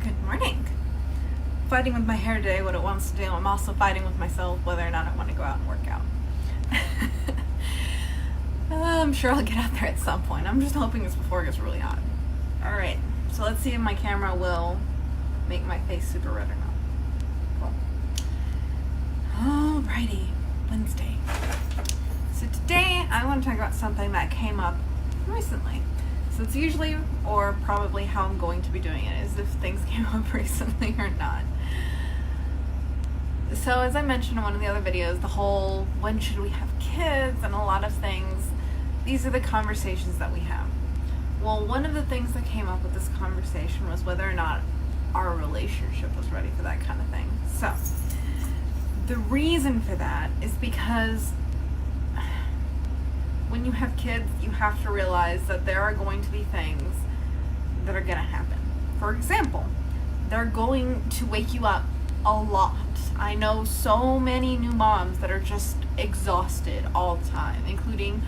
Good morning. Fighting with my hair today, what it wants to do. I'm also fighting with myself whether or not I want to go out and work out. I'm sure I'll get out there at some point. I'm just hoping it's before it gets really hot. Alright, so let's see if my camera will make my face super red or not. Cool. Alrighty, Wednesday. So today I want to talk about something that came up recently. So it's usually, or probably how I'm going to be doing it, is if things came up recently or not. So as I mentioned in one of the other videos, the whole when should we have kids and a lot of things, these are the conversations that we have. Well, one of the things that came up with this conversation was whether or not our relationship was ready for that kind of thing. So the reason for that is because when you have kids, you have to realize that there are going to be things that are going to happen. For example, they're going to wake you up a lot. I know so many new moms that are just exhausted all the time, including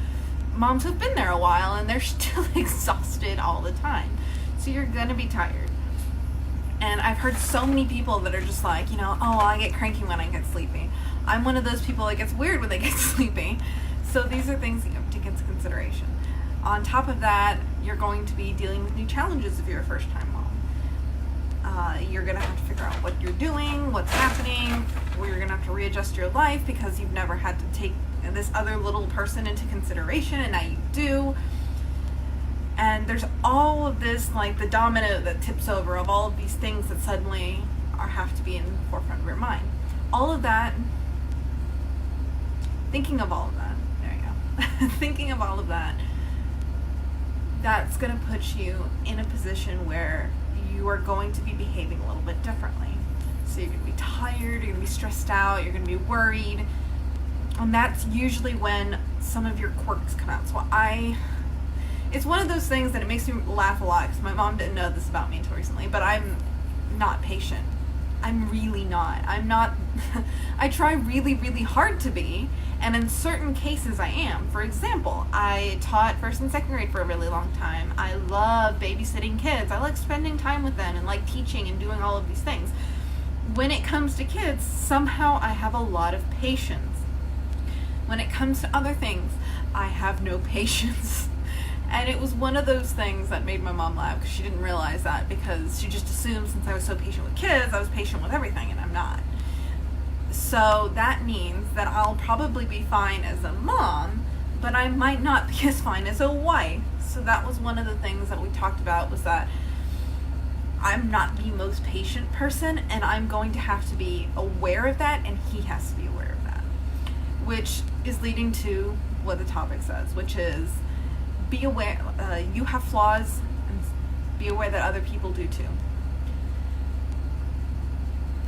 moms who've been there a while and they're still exhausted all the time. So you're going to be tired. And I've heard so many people that are just like, I get cranky when I get sleepy. I'm one of those people that gets weird when they get sleepy. So these are things that you have to take into consideration. On top of that, you're going to be dealing with new challenges if you're a first-time mom. You're going to have to figure out what you're doing, what's happening, or you're going to have to readjust your life because you've never had to take this other little person into consideration, and now you do. And there's all of this, like the domino that tips over of all of these things that suddenly have to be in the forefront of your mind. All of that, thinking of all of that, thinking of all of that, that's going to put you in a position where you are going to be behaving a little bit differently. So you're going to be tired, you're going to be stressed out, you're going to be worried, and that's usually when some of your quirks come out. So it's one of those things that it makes me laugh a lot because my mom didn't know this about me until recently, but I'm not patient. I'm really not. I try really, really hard to be, and in certain cases I am. For example, I taught first and second grade for a really long time. I love babysitting kids. I like spending time with them and like teaching and doing all of these things. When it comes to kids, somehow I have a lot of patience. When it comes to other things, I have no patience. And it was one of those things that made my mom laugh because she didn't realize that, because she just assumed since I was so patient with kids, I was patient with everything, and I'm not. So that means that I'll probably be fine as a mom, but I might not be as fine as a wife. So that was one of the things that we talked about, was that I'm not the most patient person, and I'm going to have to be aware of that, and he has to be aware of that. Which is leading to what the topic says, which is be aware you have flaws, and be aware that other people do too.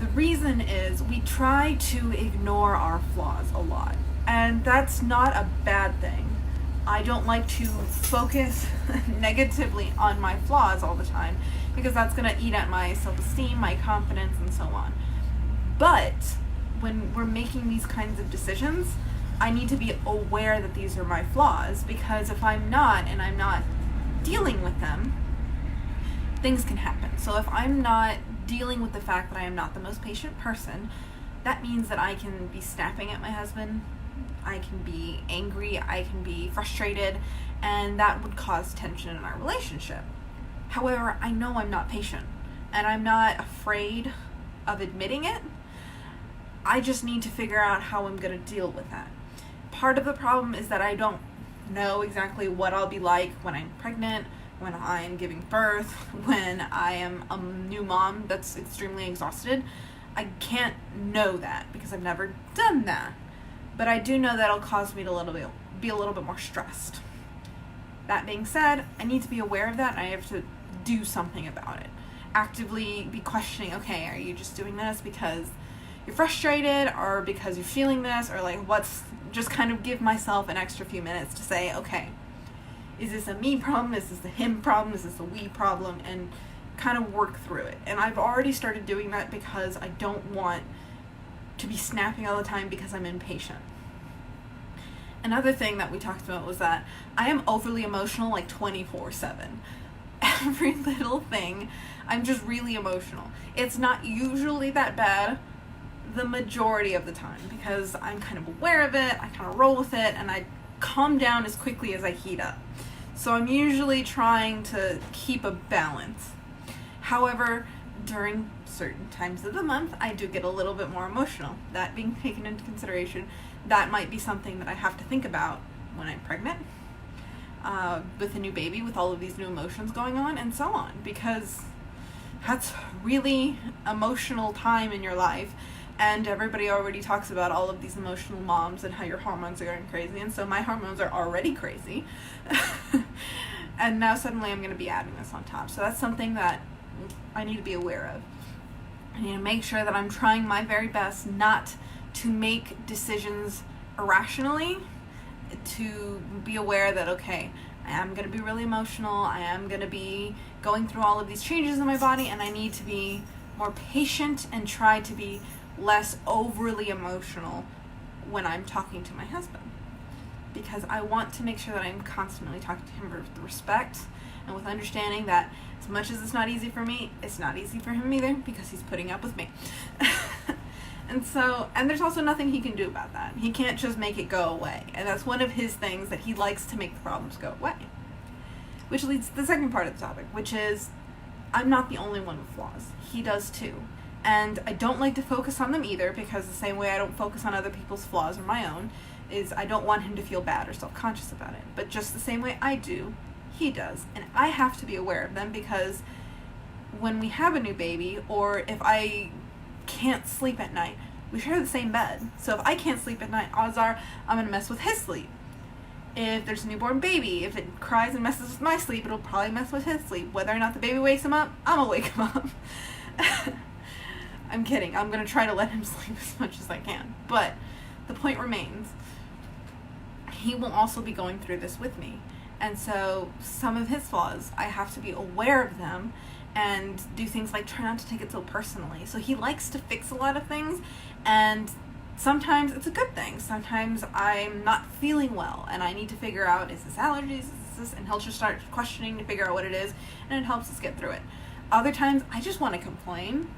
The reason is we try to ignore our flaws a lot, and that's not a bad thing. I don't like to focus negatively on my flaws all the time because that's going to eat at my self-esteem, my confidence, and so on. But when we're making these kinds of decisions, I need to be aware that these are my flaws, because if I'm not, and I'm not dealing with them, things can happen. So if I'm not dealing with the fact that I am not the most patient person, that means that I can be snapping at my husband, I can be angry, I can be frustrated, and that would cause tension in our relationship. However, I know I'm not patient, and I'm not afraid of admitting it. I just need to figure out how I'm going to deal with that. Part of the problem is that I don't know exactly what I'll be like when I'm pregnant, when I am giving birth, when I am a new mom that's extremely exhausted. I can't know that because I've never done that. But I do know that it'll cause me to be a little bit more stressed. That being said, I need to be aware of that, and I have to do something about it. Actively be questioning, okay, are you just doing this because you're frustrated, or because you're feeling this, or like just kind of give myself an extra few minutes to say, okay, is this a me problem? Is this a him problem? Is this a we problem? And kind of work through it. And I've already started doing that because I don't want to be snapping all the time because I'm impatient. Another thing that we talked about was that I am overly emotional like 24/7. every little thing, I'm just really emotional. It's not usually that bad the majority of the time because I'm kind of aware of it, I kind of roll with it, and I calm down as quickly as I heat up. So I'm usually trying to keep a balance. However, during certain times of the month, I do get a little bit more emotional. That being taken into consideration, that might be something that I have to think about when I'm pregnant, with a new baby, with all of these new emotions going on, and so on, because that's really emotional time in your life, and everybody already talks about all of these emotional moms and how your hormones are going crazy, and so my hormones are already crazy, and now suddenly I'm going to be adding this on top. So that's something that I need to be aware of. I need to make sure that I'm trying my very best not to make decisions irrationally, to be aware that, okay, I am going to be really emotional, I am going to be going through all of these changes in my body, and I need to be more patient and try to be less overly emotional when I'm talking to my husband. Because I want to make sure that I'm constantly talking to him with respect and with understanding that as much as it's not easy for me, it's not easy for him either, because he's putting up with me. And there's also nothing he can do about that. He can't just make it go away. And that's one of his things, that he likes to make the problems go away. Which leads to the second part of the topic, which is I'm not the only one with flaws. He does too. And I don't like to focus on them either, because the same way I don't focus on other people's flaws or my own is I don't want him to feel bad or self-conscious about it. But just the same way I do, he does. And I have to be aware of them, because when we have a new baby, or if I can't sleep at night, we share the same bed. So if I can't sleep at night, odds are I'm going to mess with his sleep. If there's a newborn baby, if it cries and messes with my sleep, it'll probably mess with his sleep. Whether or not the baby wakes him up, I'm going to wake him up. I'm kidding. I'm going to try to let him sleep as much as I can. But the point remains, he will also be going through this with me. And so some of his flaws, I have to be aware of them and do things like try not to take it so personally. So he likes to fix a lot of things, and sometimes it's a good thing. Sometimes I'm not feeling well and I need to figure out, is this allergies, is this, and he'll just start questioning to figure out what it is, and it helps us get through it. Other times I just want to complain,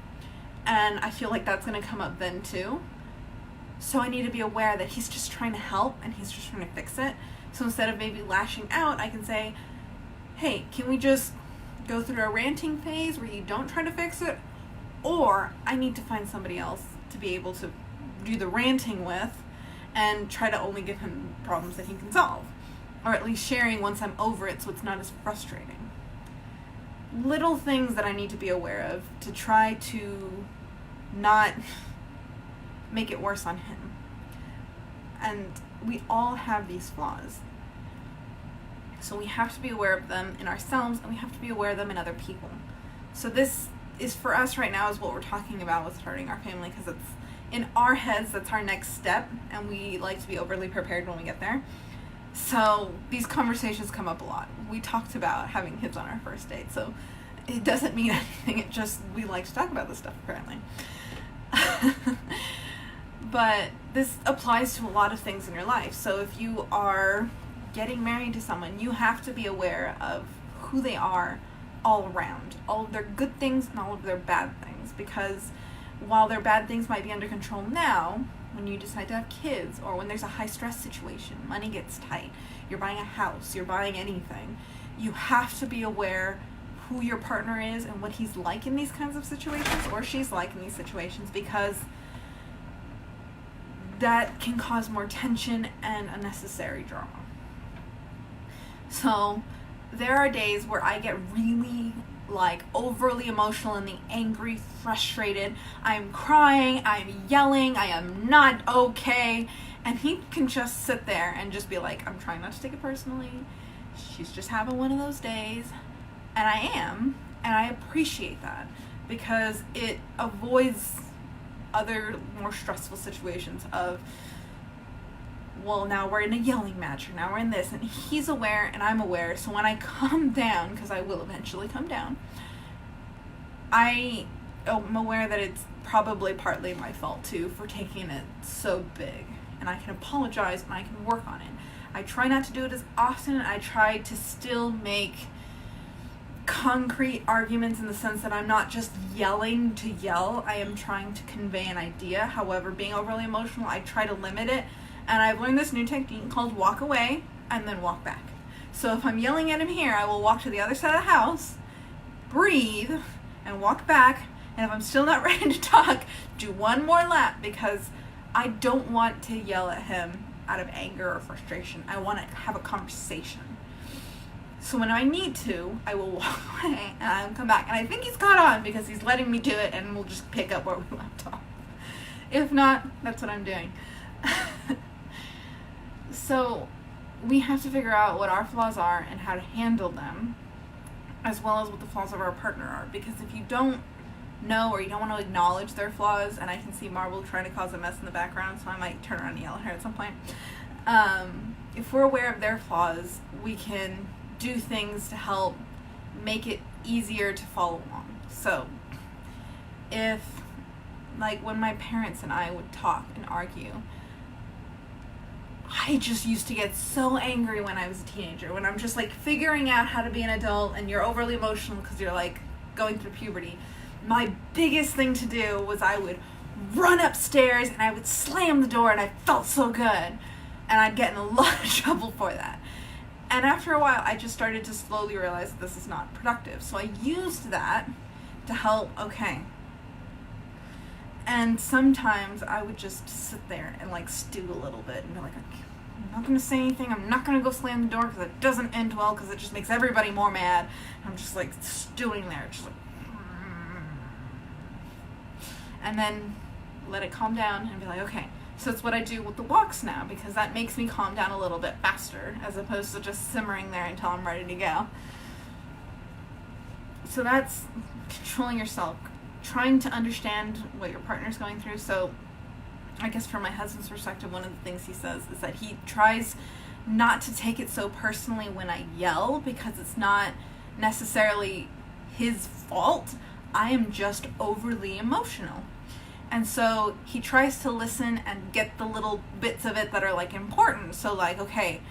and I feel like that's going to come up then too. So I need to be aware that he's just trying to help and he's just trying to fix it. So instead of maybe lashing out, I can say, hey, can we just go through a ranting phase where you don't try to fix it? Or I need to find somebody else to be able to do the ranting with and try to only give him problems that he can solve. Or at least sharing once I'm over it so it's not as frustrating. Little things that I need to be aware of to try to not make it worse on him. And we all have these flaws. So we have to be aware of them in ourselves, and we have to be aware of them in other people. So this is, for us right now, is what we're talking about with starting our family, because it's in our heads, that's our next step, and we like to be overly prepared when we get there. So these conversations come up a lot. We talked about having kids on our first date, so it doesn't mean anything. It just, we like to talk about this stuff, apparently. But this applies to a lot of things in your life. So if you are getting married to someone, you have to be aware of who they are all around, all of their good things and all of their bad things, because while their bad things might be under control now, when you decide to have kids, or when there's a high stress situation, money gets tight, you're buying a house, you're buying anything, you have to be aware who your partner is and what he's like in these kinds of situations, or she's like in these situations, because that can cause more tension and unnecessary drama. So there are days where I get really overly emotional and angry, frustrated. I'm crying, I'm yelling, I am not okay. And he can just sit there and just be like, I'm trying not to take it personally. She's just having one of those days. And I am, and I appreciate that, because it avoids other more stressful situations of, well, now we're in a yelling match, or now we're in this, and he's aware and I'm aware. So when I come down, because I will eventually come down, I am aware that it's probably partly my fault too for taking it so big, and I can apologize and I can work on it. I try not to do it as often, and I try to still make concrete arguments in the sense that I'm not just yelling to yell. I am trying to convey an idea. However, being overly emotional, I try to limit it. And I've learned this new technique called walk away and then walk back. So if I'm yelling at him here, I will walk to the other side of the house, breathe, and walk back. And if I'm still not ready to talk, do one more lap, because I don't want to yell at him out of anger or frustration. I want to have a conversation. So when I need to, I will walk away and I'll come back. And I think he's caught on because he's letting me do it, and we'll just pick up where we left off. If not, that's what I'm doing. So we have to figure out what our flaws are and how to handle them, as well as what the flaws of our partner are. Because if you don't know, or you don't want to acknowledge their flaws, and I can see Marble trying to cause a mess in the background, so I might turn around and yell at her at some point. If we're aware of their flaws, we can do things to help make it easier to follow along. So if, like, when my parents and I would talk and argue, I just used to get so angry when I was a teenager, when I'm just like figuring out how to be an adult and you're overly emotional because you're like going through puberty. My biggest thing to do was I would run upstairs and I would slam the door, and I felt so good, and I'd get in a lot of trouble for that. And after a while, I just started to slowly realize that this is not productive. So I used that to help, okay. And sometimes I would just sit there and like stew a little bit and be like, okay, I'm not going to say anything. I'm not going to go slam the door because it doesn't end well, because it just makes everybody more mad. I'm just like stewing there, just like, and then let it calm down and be like, okay. So it's what I do with the walks now, because that makes me calm down a little bit faster, as opposed to just simmering there until I'm ready to go. So that's controlling yourself, trying to understand what your partner's going through. So I guess from my husband's perspective, one of the things he says is that he tries not to take it so personally when I yell, because it's not necessarily his fault. I am just overly emotional. And so he tries to listen and get the little bits of it that are like important. So like, okay,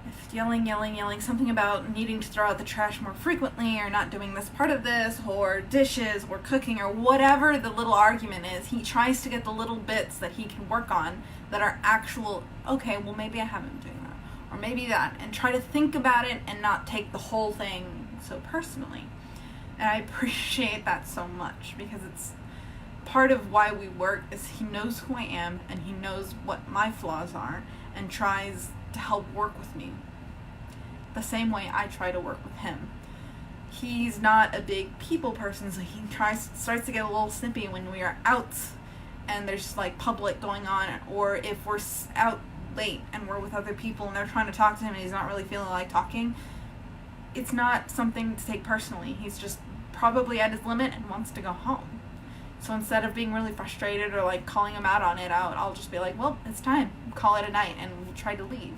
if yelling, something about needing to throw out the trash more frequently, or not doing this part of this, or dishes, or cooking, or whatever the little argument is, he tries to get the little bits that he can work on that are actual, okay, well maybe I haven't been doing that, or maybe that, and try to think about it and not take the whole thing so personally. And I appreciate that so much, because it's part of why we work is he knows who I am and he knows what my flaws are and tries to help work with me the same way I try to work with him. He's not a big people person, so he starts to get a little snippy when we are out and there's like public going on, or if we're out late and we're with other people and they're trying to talk to him and he's not really feeling like talking. It's not something to take personally. He's just probably at his limit and wants to go home. So instead of being really frustrated or like calling him out on it, I'll just be like, well, it's time. Call it a night, and we'll try to leave.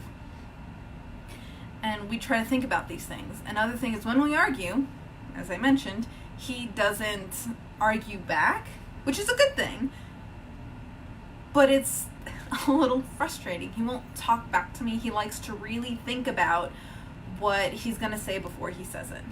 And we try to think about these things. Another thing is when we argue, as I mentioned, he doesn't argue back, which is a good thing, but it's a little frustrating. He won't talk back to me. He likes to really think about what he's going to say before he says it.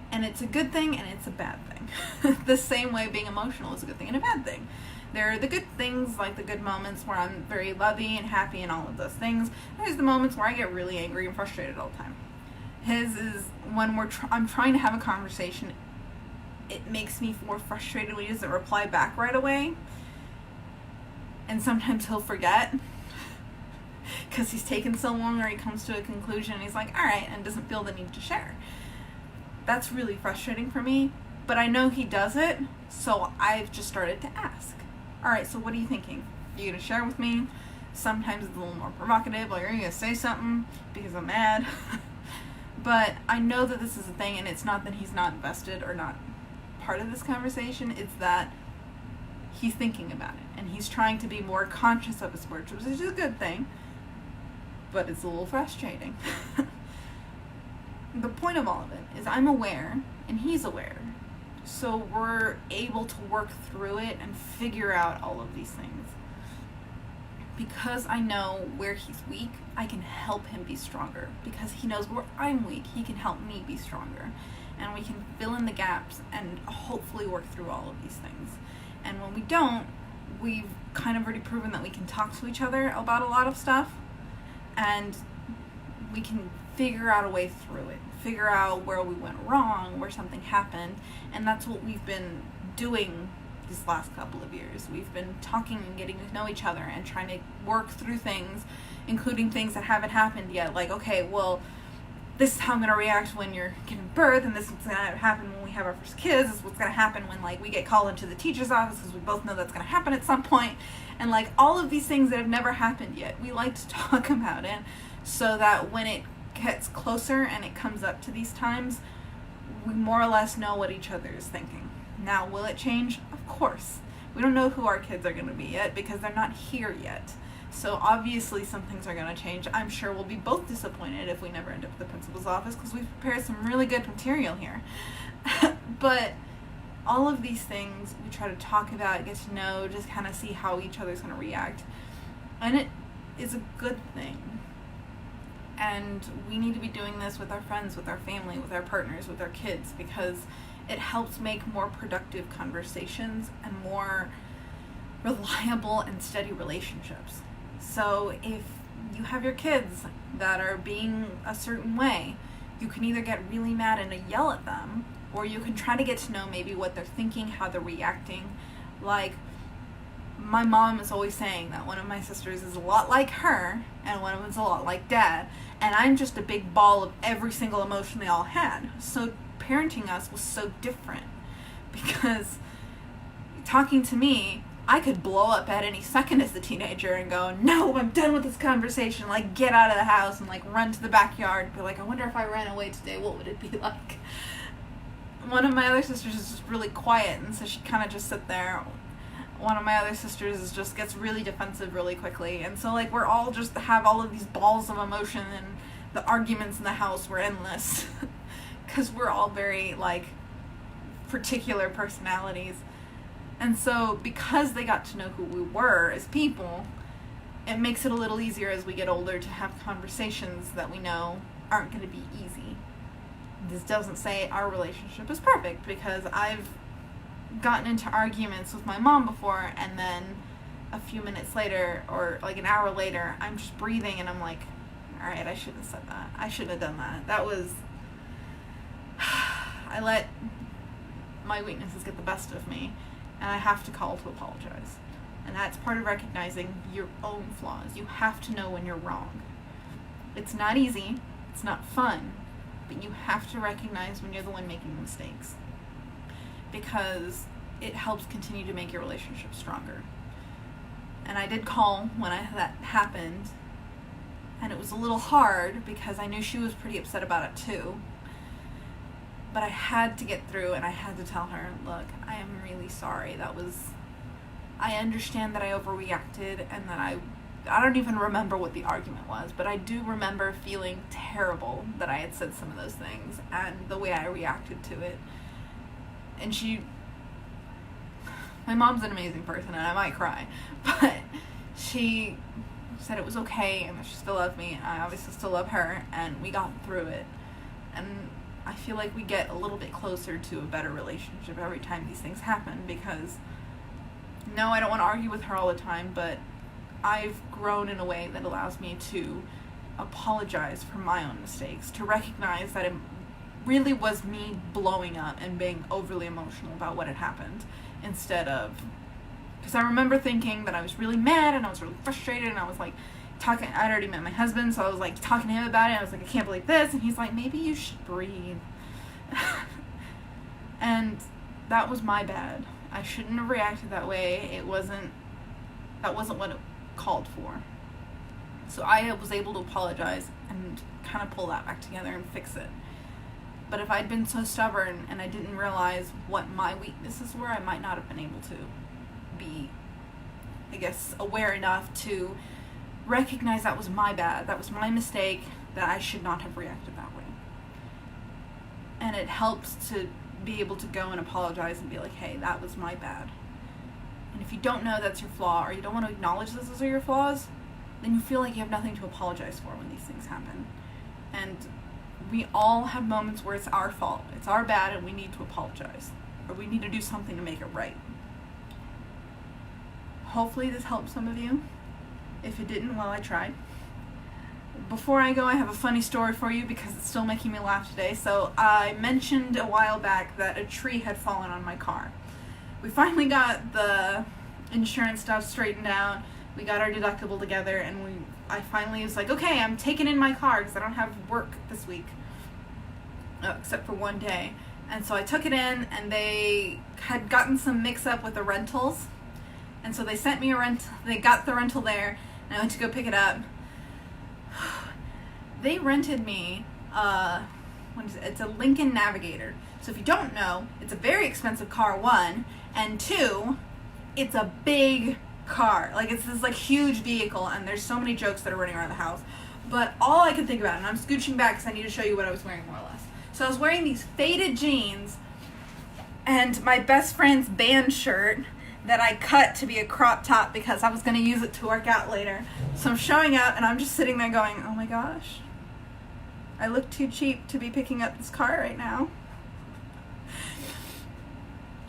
And it's a good thing and it's a bad thing. The same way being emotional is a good thing and a bad thing. There are the good things, like the good moments where I'm very lovey and happy and all of those things. There's the moments where I get really angry and frustrated all the time. His is when I'm trying to have a conversation, it makes me more frustrated when he doesn't reply back right away. And sometimes he'll forget because he's taken so long, or he comes to a conclusion and he's like, all right, and doesn't feel the need to share. That's really frustrating for me, but I know he does it, so I've just started to ask. All right, so what are you thinking? Are you going to share with me? Sometimes it's a little more provocative, like, are you going to say something because I'm mad? But I know that this is a thing, and it's not that he's not invested or not part of this conversation. It's that he's thinking about it, and he's trying to be more conscious of his words, which is a good thing, but it's a little frustrating. The point of all of it is I'm aware and he's aware, so we're able to work through it and figure out all of these things. because I know where he's weak, I can help him be stronger. Because he knows where I'm weak, he can help me be stronger. And we can fill in the gaps and hopefully work through all of these things. And when we don't, we've kind of already proven that we can talk to each other about a lot of stuff, and we can figure out a way through it, figure out where we went wrong, where something happened. And that's what we've been doing these last couple of years. We've been talking and getting to know each other and trying to work through things, including things that haven't happened yet. Like, okay, well, this is how I'm going to react when you're giving birth, and this is what's going to happen when we have our first kids. This is what's going to happen when, like, we get called into the teacher's office, because we both know that's going to happen at some point. And, like, all of these things that have never happened yet, we like to talk about it so that when it gets closer and it comes up to these times, we more or less know what each other is thinking. Now, will it change? Of course. We don't know who our kids are going to be yet because they're not here yet. So obviously some things are going to change. I'm sure we'll be both disappointed if we never end up at the principal's office, because we've prepared some really good material here. But all of these things we try to talk about, get to know, just kind of see how each other's going to react. And it is a good thing. And we need to be doing this with our friends, with our family, with our partners, with our kids, because it helps make more productive conversations and more reliable and steady relationships. So if you have your kids that are being a certain way, you can either get really mad and yell at them, or you can try to get to know maybe what they're thinking, how they're reacting. Like, my mom is always saying that one of my sisters is a lot like her, and one of them's a lot like Dad, and I'm just a big ball of every single emotion they all had. So parenting us was so different, because talking to me, I could blow up at any second as a teenager and go, no, I'm done with this conversation, like, get out of the house, and, like, run to the backyard, be like, I wonder if I ran away today, what would it be like? One of my other sisters is just really quiet, and so she kind of just sit there. One of my other sisters just gets really defensive really quickly, and so, like, we're all just have all of these balls of emotion, and the arguments in the house were endless, because we're all very, like, particular personalities. And so, because they got to know who we were as people, it makes it a little easier as we get older to have conversations that we know aren't going to be easy. This doesn't say our relationship is perfect, because I've gotten into arguments with my mom before, and then a few minutes later, or like an hour later, I'm just breathing and I'm like, alright, I shouldn't have said that. I shouldn't have done that. That was... I let my weaknesses get the best of me. And I have to call to apologize. And that's part of recognizing your own flaws. You have to know when you're wrong. It's not easy. It's not fun. But you have to recognize when you're the one making mistakes. Because it helps continue to make your relationship stronger. And I did call when that happened. And it was a little hard because I knew she was pretty upset about it too. But I had to get through, and I had to tell her, look, I am really sorry. I understand that I overreacted, and that I don't even remember what the argument was, but I do remember feeling terrible that I had said some of those things, and the way I reacted to it. And my mom's an amazing person, and I might cry, but she said it was okay, and that she still loved me, and I obviously still love her, and we got through it. And I feel like we get a little bit closer to a better relationship every time these things happen, because, no, I don't want to argue with her all the time, but I've grown in a way that allows me to apologize for my own mistakes, to recognize that it really was me blowing up and being overly emotional about what had happened, instead of, because I remember thinking that I was really mad and I was really frustrated, and I was like, I'd already met my husband, so I was like talking to him about it. I was like, I can't believe this, and he's like, maybe you should breathe. And that was my bad. I shouldn't have reacted that way. That wasn't what it called for. So I was able to apologize and kind of pull that back together and fix it. But if I'd been so stubborn and I didn't realize what my weaknesses were, I might not have been able to be, I guess, aware enough to recognize that was my bad, that was my mistake, that I should not have reacted that way. And it helps to be able to go and apologize and be like, hey, that was my bad. And if you don't know that's your flaw, or you don't want to acknowledge this as your flaws, then you feel like you have nothing to apologize for when these things happen. And we all have moments where it's our fault, it's our bad, and we need to apologize, or we need to do something to make it right. Hopefully this helped some of you. If it didn't, well, I tried. Before I go, I have a funny story for you because it's still making me laugh today. So I mentioned a while back that a tree had fallen on my car. We finally got the insurance stuff straightened out. We got our deductible together, and I finally was like, okay, I'm taking in my car because I don't have work this week, except for one day. And so I took it in, and they had gotten some mix-up with the rentals. And so they sent me they got the rental there, and I went to go pick it up. They rented me, it's a Lincoln Navigator. So if you don't know, it's a very expensive car, one, and two, it's a big car. Like, it's this like huge vehicle, and there's so many jokes that are running around the house. But all I could think about, and I'm scooching back because I need to show you what I was wearing more or less. So I was wearing these faded jeans and my best friend's band shirt that I cut to be a crop top because I was going to use it to work out later. So I'm showing up, and I'm just sitting there going, oh my gosh, I look too cheap to be picking up this car right now.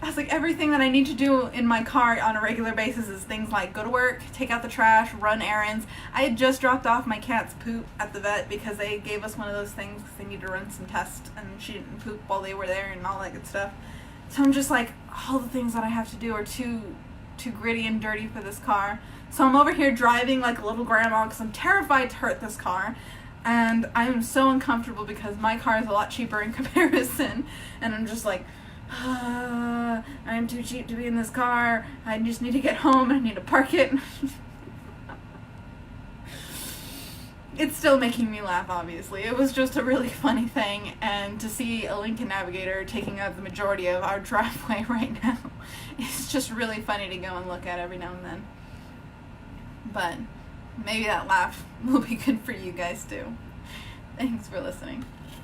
I was like, everything that I need to do in my car on a regular basis is things like go to work, take out the trash, run errands. I had just dropped off my cat's poop at the vet because they gave us one of those things because they needed to run some tests, and she didn't poop while they were there and all that good stuff. So I'm just like, all the things that I have to do are too gritty and dirty for this car. So I'm over here driving like a little grandma because I'm terrified to hurt this car. And I'm so uncomfortable because my car is a lot cheaper in comparison. And I'm just like, I'm too cheap to be in this car. I just need to get home. I need to park it. It's still making me laugh, obviously. It was just a really funny thing, and to see a Lincoln Navigator taking up the majority of our driveway right now, it's just really funny to go and look at every now and then. But maybe that laugh will be good for you guys too. Thanks for listening.